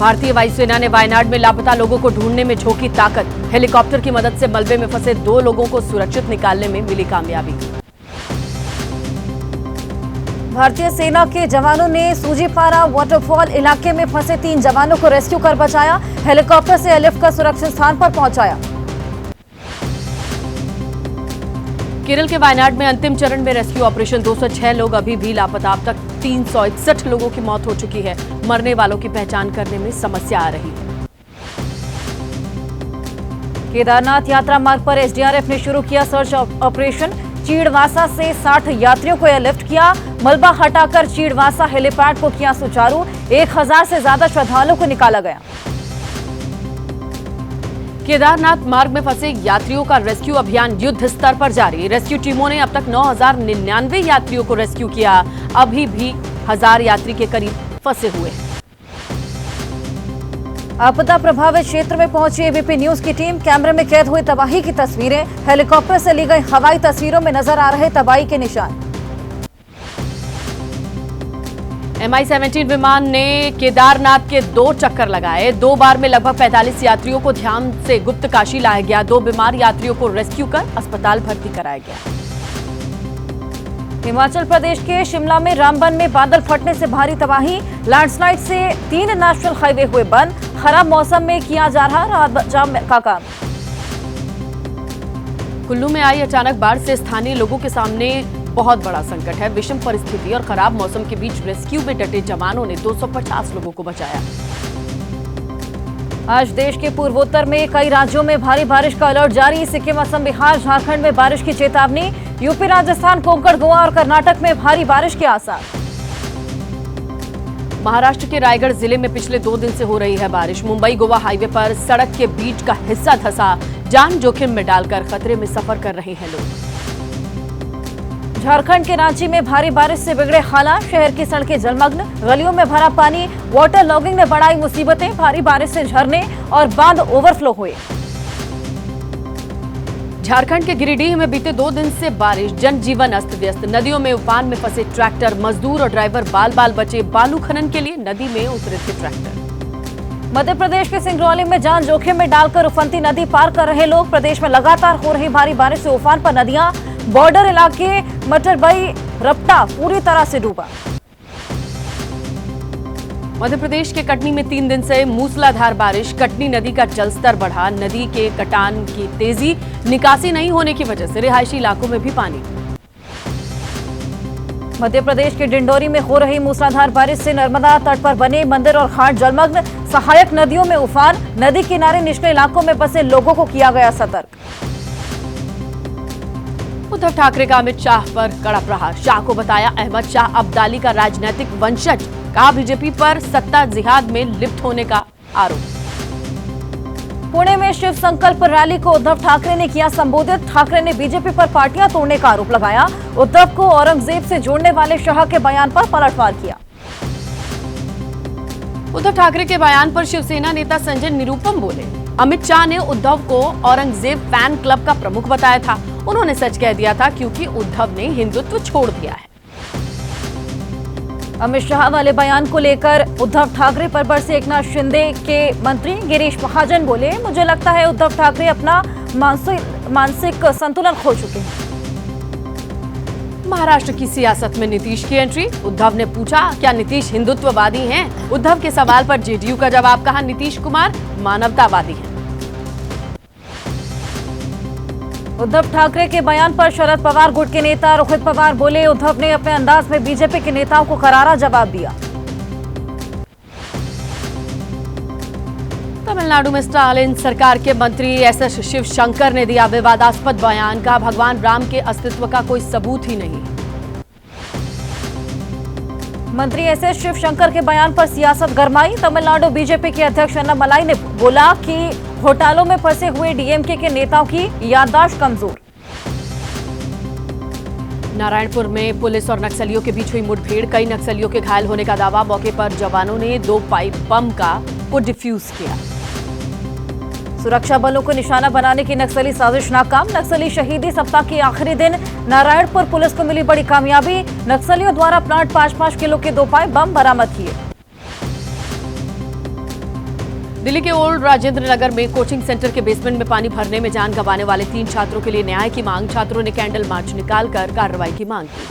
भारतीय वायुसेना ने वायनाड में लापता लोगों को ढूंढने में झोंकी ताकत। हेलीकॉप्टर की मदद से मलबे में फंसे 2 लोगों को सुरक्षित निकालने में मिली कामयाबी। भारतीय सेना के जवानों ने सूजीपारा वाटरफॉल इलाके में फंसे 3 जवानों को रेस्क्यू कर बचाया। हेलीकॉप्टर से एयरलिफ्ट कर सुरक्षित स्थान पर पहुंचाया। केरल के वायनाड में अंतिम चरण में रेस्क्यू ऑपरेशन। 206 लोग अभी भी लापता। अब तक 361 लोगों की मौत हो चुकी है। मरने वालों की पहचान करने में समस्या आ रही है। केदारनाथ यात्रा मार्ग पर एसडीआरएफ ने शुरू किया सर्च ऑपरेशन। चीड़वासा से 60 यात्रियों को एयरलिफ्ट किया। मलबा हटाकर चीड़वासा हेलीपैड को किया सुचारू। 1000 से ज्यादा श्रद्धालुओं को निकाला गया। केदारनाथ मार्ग में फंसे यात्रियों का रेस्क्यू अभियान युद्ध स्तर पर जारी। रेस्क्यू टीमों ने अब तक 9099 यात्रियों को रेस्क्यू किया। अभी भी 1000 यात्री के करीब फंसे हुए हैं। आपदा प्रभावित क्षेत्र में पहुंची एबीपी न्यूज की टीम। कैमरे में कैद हुई तबाही की तस्वीरें। हेलीकॉप्टर से ली गई हवाई तस्वीरों में नजर आ रहे तबाही के निशान। MI-17 विमान ने केदारनाथ के 2 चक्कर लगाए। 2 बार में लगभग 45 यात्रियों को ध्यान से गुप्त काशी लाया गया। 2 बीमार यात्रियों को रेस्क्यू कर अस्पताल भर्ती कराया गया। हिमाचल प्रदेश के शिमला में रामबन में बादल फटने से भारी तबाही। लैंडस्लाइड से 3 नेशनल हाईवे हुए बंद। खराब मौसम में किया जा रहा राहत जाम का काम। कुल्लू में आई अचानक बाढ़ से स्थानीय लोगों के सामने बहुत बड़ा संकट है। विषम परिस्थिति और खराब मौसम के बीच रेस्क्यू में डटे जवानों ने 250 लोगों को बचाया। आज देश के पूर्वोत्तर में कई राज्यों में भारी बारिश का अलर्ट जारी। सिक्किम, असम, बिहार, झारखंड में बारिश की चेतावनी। यूपी, राजस्थान, कोंकण, गोवा और कर्नाटक में भारी बारिश के आसार। महाराष्ट्र के रायगढ़ जिले में पिछले 2 दिन से हो रही है बारिश। मुंबई गोवा हाईवे पर सड़क के बीच का हिस्सा धंसा। जान जोखिम में डालकर खतरे में सफर कर रहे हैं लोग। झारखंड के रांची में भारी बारिश से बिगड़े हालात। शहर की सड़कें जलमग्न, गलियों में भरा पानी। वाटर लॉगिंग ने बढ़ाई मुसीबतें। भारी बारिश से झरने और बांध ओवरफ्लो हुए। झारखंड के गिरिडीह में बीते 2 दिन से बारिश। जनजीवन अस्त व्यस्त। नदियों में उफान में फंसे ट्रैक्टर। मजदूर और ड्राइवर बाल बाल बचे। बालू खनन के लिए नदी में उतरे थे ट्रैक्टर। मध्य प्रदेश के सिंगरौली में जान जोखिम में डालकर उफनती नदी पार कर रहे लोग। प्रदेश में लगातार हो रही भारी बारिश से उफान पर नदियां। बॉर्डर इलाके मटरबई, रपटा पूरी तरह से डूबा। मध्य प्रदेश के कटनी में 3 दिन से मूसलाधार बारिश। कटनी नदी का जलस्तर बढ़ा। नदी के कटान की तेजी। निकासी नहीं होने की वजह से रिहायशी इलाकों में भी पानी। मध्य प्रदेश के डिंडोरी में हो रही मूसलाधार बारिश से नर्मदा तट पर बने मंदिर और घाट जलमग्न। सहायक नदियों में उफान। नदी किनारे निचले इलाकों में बसे लोगों को किया गया सतर्क। उद्धव ठाकरे का अमित शाह पर कड़ा प्रहार। शाह को बताया अहमद शाह अब्दाली का राजनीतिक वंशज। कहा बीजेपी पर सत्ता जिहाद में लिप्त होने का आरोप। पुणे में शिव संकल्प रैली को उद्धव ठाकरे ने किया संबोधित। ठाकरे ने बीजेपी पर पार्टियां तोड़ने का आरोप लगाया। उद्धव को औरंगजेब से जोड़ने वाले शाह के बयान पर पलटवार किया। उद्धव ठाकरे के बयान पर शिवसेना नेता संजय निरुपम बोले। अमित शाह ने उद्धव को औरंगजेब फैन क्लब का प्रमुख बताया था। उन्होंने सच कह दिया था क्योंकि उद्धव ने हिंदुत्व छोड़ दिया है। अमित शाह वाले बयान को लेकर उद्धव ठाकरे पर बरसे एकनाथ शिंदे के मंत्री गिरीश महाजन बोले, मुझे लगता है उद्धव ठाकरे अपना मानसिक संतुलन खो चुके हैं। महाराष्ट्र की सियासत में नीतीश की एंट्री। उद्धव ने पूछा क्या नीतीश हिंदुत्ववादी हैं? उद्धव के सवाल पर जेडीयू का जवाब। कहा नीतीश कुमार मानवतावादी हैं। उद्धव ठाकरे के बयान पर शरद पवार गुट के नेता रोहित पवार बोले, उद्धव ने अपने अंदाज में बीजेपी के नेताओं को करारा जवाब दिया। तमिलनाडु में स्टालिन सरकार के मंत्री एसएस शिवशंकर ने दिया विवादास्पद बयान। का भगवान राम के अस्तित्व का कोई सबूत ही नहीं। मंत्री एसएस शिवशंकर के बयान पर सियासत गरमाई। तमिलनाडु बीजेपी के अध्यक्ष अन्नामलाई ने बोला कि घोटालों में फंसे हुए डीएमके के नेताओं की याददाश्त कमजोर। नारायणपुर में पुलिस और नक्सलियों के बीच हुई मुठभेड़। कई नक्सलियों के घायल होने का दावा। मौके पर जवानों ने 2 पाइप बम को डिफ्यूज किया। सुरक्षा बलों को निशाना बनाने की नक्सली साजिश नाकाम। नक्सली शहीदी सप्ताह के आखिरी दिन नारायणपुर पुलिस को मिली बड़ी कामयाबी। नक्सलियों द्वारा प्लांट 5-5 किलो के 2 पाइप बम बरामद किए। दिल्ली के ओल्ड राजेंद्र नगर में कोचिंग सेंटर के बेसमेंट में पानी भरने में जान गंवाने वाले 3 छात्रों के लिए न्याय की मांग। छात्रों ने कैंडल मार्च निकालकर कार्रवाई की मांग की।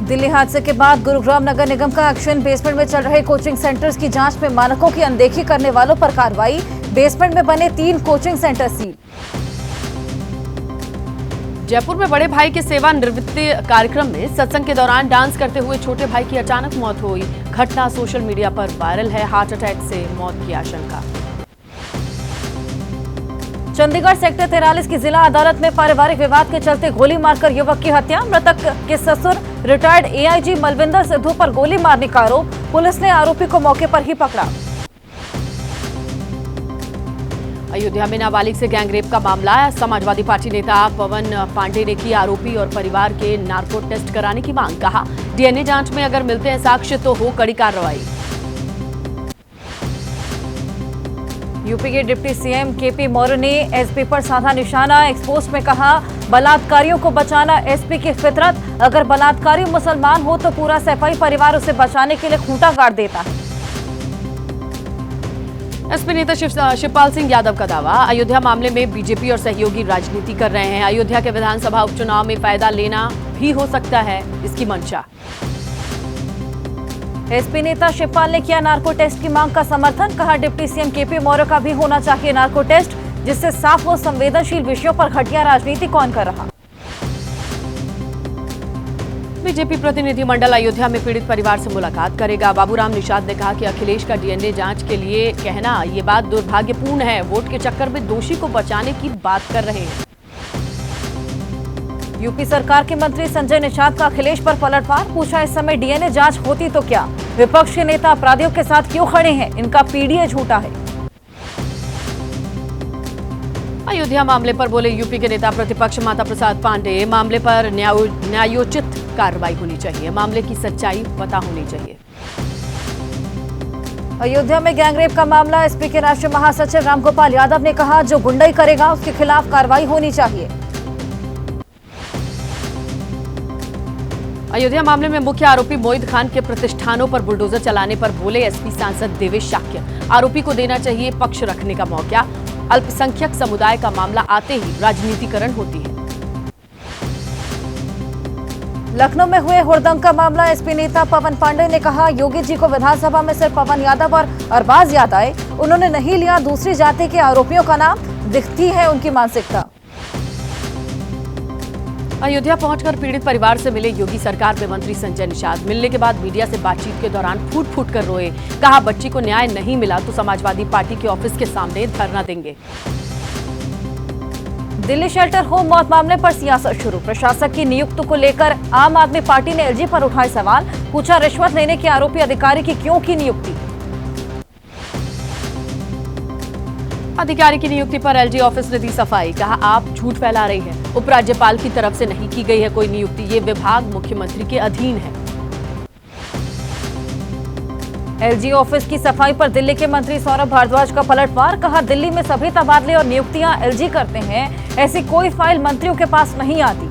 दिल्ली हादसे के बाद गुरुग्राम नगर निगम का एक्शन। बेसमेंट में चल रहे कोचिंग सेंटर्स की जांच में मानकों की अनदेखी करने वालों पर कार्रवाई। बेसमेंट में बने 3 कोचिंग सेंटर सील। जयपुर में बड़े भाई के सेवानिवृत्ति कार्यक्रम में सत्संग के दौरान डांस करते हुए छोटे भाई की अचानक मौत हुई। घटना सोशल मीडिया पर वायरल है। हार्ट अटैक से मौत की आशंका। चंडीगढ़ सेक्टर 43 की जिला अदालत में पारिवारिक विवाद के चलते गोली मारकर युवक की हत्या। मृतक के ससुर रिटायर्ड एआईजी मलविंदर सिद्धू पर गोली मारने का आरोप। पुलिस ने आरोपी को मौके पर ही पकड़ा। अयोध्या में नाबालिग से गैंगरेप का मामला। समाजवादी पार्टी नेता पवन पांडे ने की आरोपी और परिवार के नार्को टेस्ट कराने की मांग। कहा, डीएनए जांच में अगर मिलते हैं साक्ष्य तो हो कड़ी कार्रवाई। यूपी के डिप्टी सीएम केपी मौर्य ने एसपी पर साधा निशाना। एक्सपोस्ट में कहा, बलात्कारियों को बचाना एसपी की फितरत। अगर बलात्कारी मुसलमान हो तो पूरा सैफई परिवार उसे बचाने के लिए खूंटा गाड़ देता है। एसपी नेता शिवपाल सिंह यादव का दावा, अयोध्या मामले में बीजेपी और सहयोगी राजनीति कर रहे हैं। अयोध्या के विधानसभा उपचुनाव में फायदा लेना भी हो सकता है इसकी मंशा। एसपी नेता शिवपाल ने किया नार्को टेस्ट की मांग का समर्थन। कहा, डिप्टी सीएम केपी मौर्य का भी होना चाहिए नार्को टेस्ट, जिससे साफ हो संवेदनशील विषयों पर घटिया राजनीति कौन कर रहा। बीजेपी प्रतिनिधिमंडल अयोध्या में पीड़ित परिवार से मुलाकात करेगा। बाबूराम निषाद ने कहा कि अखिलेश का डीएनए जांच के लिए कहना ये बात दुर्भाग्यपूर्ण है। वोट के चक्कर में दोषी को बचाने की बात कर रहे हैं। यूपी सरकार के मंत्री संजय निषाद का अखिलेश पर पलटवार। पूछा, इस समय डीएनए जांच होती तो क्या? विपक्ष के नेता अपराधियों के साथ क्यों खड़े हैं? इनका पीडीए झूठा है। अयोध्या मामले पर बोले यूपी के नेता प्रतिपक्ष माता प्रसाद पांडे, मामले पर न्यायोचित कार्रवाई होनी चाहिए। मामले की सच्चाई पता होनी चाहिए। अयोध्या में गैंगरेप का मामला। एसपी के राष्ट्रीय महासचिव रामगोपाल यादव ने कहा, जो गुंडाई करेगा उसके खिलाफ कार्रवाई होनी चाहिए। अयोध्या मामले में मुख्य आरोपी मोहित खान के प्रतिष्ठानों पर बुलडोजर चलाने पर बोले एसपी सांसद देवेश शाक्य, आरोपी को देना चाहिए पक्ष रखने का मौका। अल्पसंख्यक समुदाय का मामला आते ही राजनीतिकरण होती है। लखनऊ में हुए हुड़दंग का मामला। एसपी नेता पवन पांडे ने कहा, योगी जी को विधानसभा में सिर्फ पवन यादव और अरबाज याद आए, उन्होंने नहीं लिया दूसरी जाति के आरोपियों का नाम। दिखती है उनकी मानसिकता। अयोध्या पहुंचकर पीड़ित परिवार से मिले योगी सरकार में मंत्री संजय निषाद। मिलने के बाद मीडिया से बातचीत के दौरान फूट फूट कर रोए। कहा, बच्ची को न्याय नहीं मिला तो समाजवादी पार्टी के ऑफिस के सामने धरना देंगे। दिल्ली शेल्टर होम मौत मामले पर सियासत शुरू। प्रशासक की नियुक्ति को लेकर आम आदमी पार्टी ने एलजी पर उठाए सवाल। पूछा, रिश्वत लेने के आरोपी अधिकारी की क्यों की नियुक्ति? अधिकारी की नियुक्ति पर एलजी ऑफिस ने दी सफाई। कहा, आप झूठ फैला रही हैं। उपराज्यपाल की तरफ से नहीं की गई है कोई नियुक्ति। ये विभाग मुख्यमंत्री के अधीन है। एलजी ऑफिस की सफाई पर दिल्ली के मंत्री सौरभ भारद्वाज का पलटवार। कहा, दिल्ली में सभी तबादले और नियुक्तियां एलजी करते हैं, ऐसी कोई फाइल मंत्रियों के पास नहीं आती।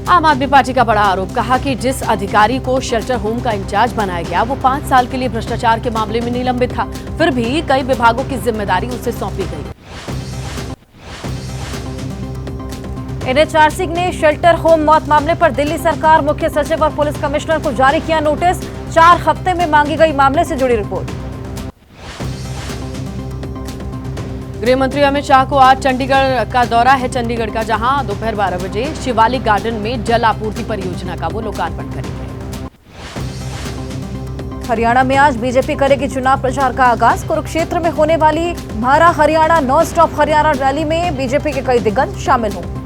आम आदमी पार्टी का बड़ा आरोप। कहा कि जिस अधिकारी को शेल्टर होम का इंचार्ज बनाया गया वो 5 साल के लिए भ्रष्टाचार के मामले में निलंबित था, फिर भी कई विभागों की जिम्मेदारी उसे सौंपी गई। एनएचआरसी ने शेल्टर होम मौत मामले पर दिल्ली सरकार, मुख्य सचिव और पुलिस कमिश्नर को जारी किया नोटिस। 4 हफ्ते में मांगी गई मामले से जुड़ी रिपोर्ट। गृह मंत्री अमित शाह को आज चंडीगढ़ का दौरा है। चंडीगढ़ का, जहां दोपहर 12 बजे शिवालिक गार्डन में जल आपूर्ति परियोजना का वो लोकार्पण करेंगे। हरियाणा में आज बीजेपी करेगी चुनाव प्रचार का आगाज। कुरुक्षेत्र में होने वाली म्हारा Haryana non stop Haryana rally में बीजेपी के कई दिग्गज शामिल होंगे।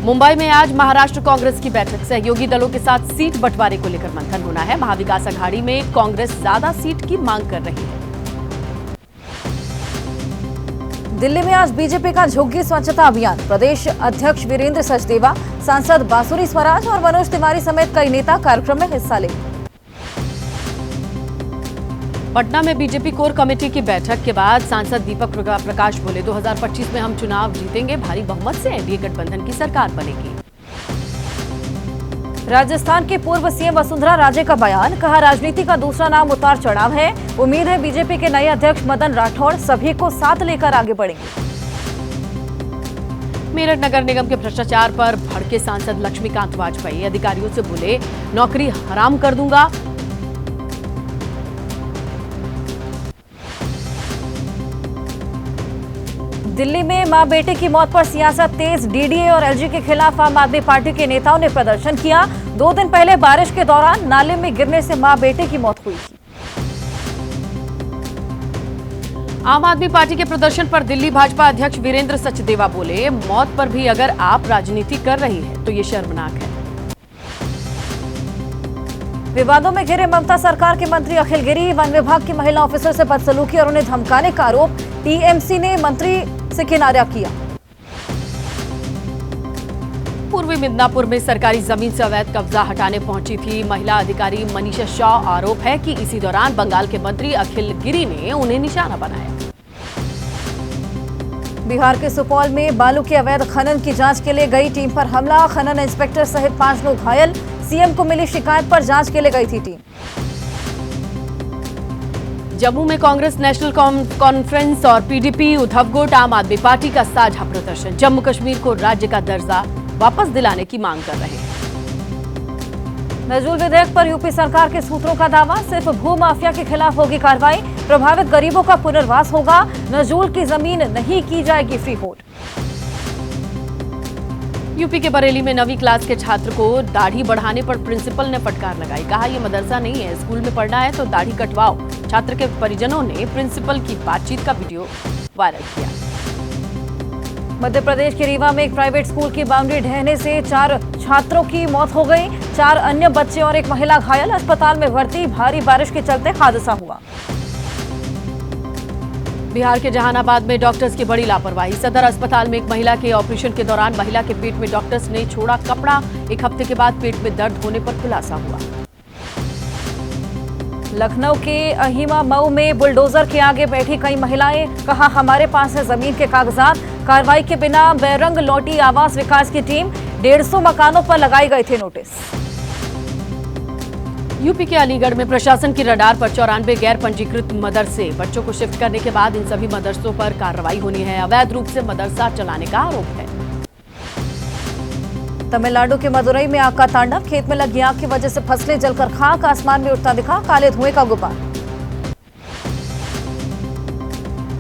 मुंबई में आज महाराष्ट्र कांग्रेस की बैठक। सहयोगी दलों के साथ सीट बंटवारे को लेकर मंथन होना है। महाविकास अघाड़ी में कांग्रेस ज्यादा सीट की मांग कर रही है। दिल्ली में आज बीजेपी का झुग्गी स्वच्छता अभियान। प्रदेश अध्यक्ष वीरेंद्र सचदेवा, सांसद बांसुरी स्वराज और मनोज तिवारी समेत कई नेता कार्यक्रम में हिस्सा लेंगे। पटना में बीजेपी कोर कमेटी की बैठक के बाद सांसद दीपक प्रकाश बोले, 2025 में हम चुनाव जीतेंगे, भारी बहुमत से एनडीए गठबंधन की सरकार बनेगी। राजस्थान के पूर्व सीएम वसुंधरा राजे का बयान, कहा राजनीति का दूसरा नाम उतार चढ़ाव है। उम्मीद है बीजेपी के नए अध्यक्ष मदन राठौड़ सभी को साथ लेकर आगे बढ़ेंगे। मेरठ नगर निगम के भ्रष्टाचार पर भड़के सांसद लक्ष्मीकांत वाजपेयी, अधिकारियों से बोले नौकरी हराम कर दूंगा। दिल्ली में मां बेटे की मौत पर सियासत तेज, डीडीए और एलजी के खिलाफ आम आदमी पार्टी के नेताओं ने प्रदर्शन किया। 2 दिन पहले बारिश के दौरान नाले में गिरने से मां बेटे की मौत हुई थी। आम आदमी पार्टी के प्रदर्शन पर दिल्ली भाजपा अध्यक्ष वीरेंद्र सचदेवा बोले मौत पर भी अगर आप राजनीति कर रही है तो ये शर्मनाक है। विवादों में घिरे ममता सरकार के मंत्री अखिल गिरी, वन विभाग की महिला ऑफिसर से बदसलूकी और उन्हें धमकाने का आरोप, टीएमसी ने मंत्री से किनारा किया। पूर्वी मिदनापुर में सरकारी जमीन से अवैध कब्जा हटाने पहुंची थी महिला अधिकारी मनीषा शाह। आरोप है कि इसी दौरान बंगाल के मंत्री अखिल गिरी ने उन्हें निशाना बनाया। बिहार के सुपौल में बालू के अवैध खनन की जांच के लिए गई टीम पर हमला, खनन इंस्पेक्टर सहित 5 लोग घायल। सीएम को मिली शिकायत पर जांच के लिए गई थी टीम। जम्मू में कांग्रेस नेशनल कॉन्फ्रेंस और पीडीपी, उद्धव गुट, आम आदमी पार्टी का साझा प्रदर्शन, जम्मू कश्मीर को राज्य का दर्जा वापस दिलाने की मांग कर रहे हैं। नजूल विधेयक पर यूपी सरकार के सूत्रों का दावा, सिर्फ भू माफिया के खिलाफ होगी कार्रवाई, प्रभावित गरीबों का पुनर्वास होगा, नजूल की जमीन नहीं की जाएगी फ्री होल्ड। यूपी के बरेली में 9वीं क्लास के छात्र को दाढ़ी बढ़ाने पर प्रिंसिपल ने फटकार लगाई। कहा यह मदरसा नहीं है, स्कूल में पढ़ना है तो दाढ़ी कटवाओ। छात्र के परिजनों ने प्रिंसिपल की बातचीत का वीडियो वायरल किया। मध्य प्रदेश के रीवा में एक प्राइवेट स्कूल की बाउंड्री ढहने से 4 छात्रों की मौत हो गई, 4 अन्य बच्चे और एक महिला घायल, अस्पताल में भर्ती। भारी बारिश के चलते हादसा हुआ। बिहार के जहानाबाद में डॉक्टर्स की बड़ी लापरवाही, सदर अस्पताल में एक महिला के ऑपरेशन के दौरान महिला के पेट में डॉक्टर्स ने छोड़ा कपड़ा, 1 हफ्ते के बाद पेट में दर्द होने पर खुलासा हुआ। लखनऊ के अहिमा मऊ में बुलडोजर के आगे बैठी कई महिलाएं, कहा हमारे पास है जमीन के कागजात। कार्रवाई के बिना बेरंग लौटी आवास विकास की टीम, 150 मकानों पर लगाए गए थे नोटिस। यूपी के अलीगढ़ में प्रशासन की रडार पर 94 गैर पंजीकृत मदरसे, बच्चों को शिफ्ट करने के बाद इन सभी मदरसों पर कार्रवाई होनी है। अवैध रूप से मदरसा चलाने का आरोप है। तमिलनाडु के मदुरई में आग का तांडव, खेत में लगी आग की वजह से फसलें जलकर खाक, आसमान में उठता दिखा काले धुएं का गुब्बार।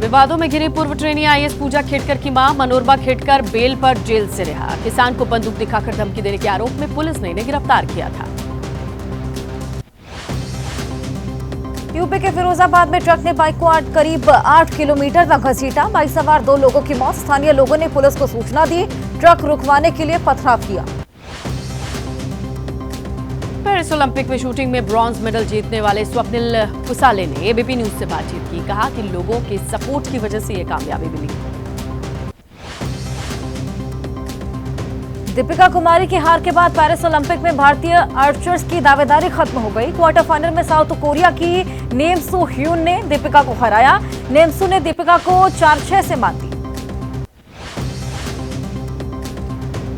विवादों में घिरी पूर्व ट्रेनी आईएएस पूजा खेडकर की मां, मनोरमा खेडकर बेल पर जेल से रिहा। किसान को बंदूक दिखाकर धमकी देने के आरोप में पुलिस ने इन्हें गिरफ्तार किया था। यूपी के फिरोजाबाद में ट्रक ने बाइक को करीब 8 किलोमीटर तक घसीटा, बाइक सवार 2 लोगों की मौत। स्थानीय लोगों ने पुलिस को सूचना दी, ट्रक रुकवाने के लिए पथराव किया। पेरिस ओलंपिक में शूटिंग में ब्रॉन्ज मेडल जीतने वाले स्वप्निल कुसाले ने एबीपी न्यूज से बातचीत की। कहा कि लोगों के सपोर्ट की वजह से ये कामयाबी मिली। दीपिका कुमारी की हार के बाद पेरिस ओलंपिक में भारतीय आर्चर्स की दावेदारी खत्म हो गई। क्वार्टर फाइनल में साउथ कोरिया की नेम सू ह्यून ने दीपिका को हराया। नेम सू ने दीपिका को 4-6 से मात दी।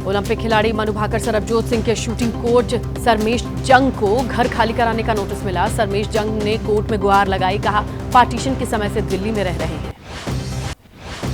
ओलंपिक खिलाड़ी मनु भाकर सरबजोत सिंह के शूटिंग कोच सरमेश जंग को घर खाली कराने का नोटिस मिला। सरमेश जंग ने कोर्ट में गुहार लगाई, कहा पार्टीशन के समय से दिल्ली में रह रहे हैं।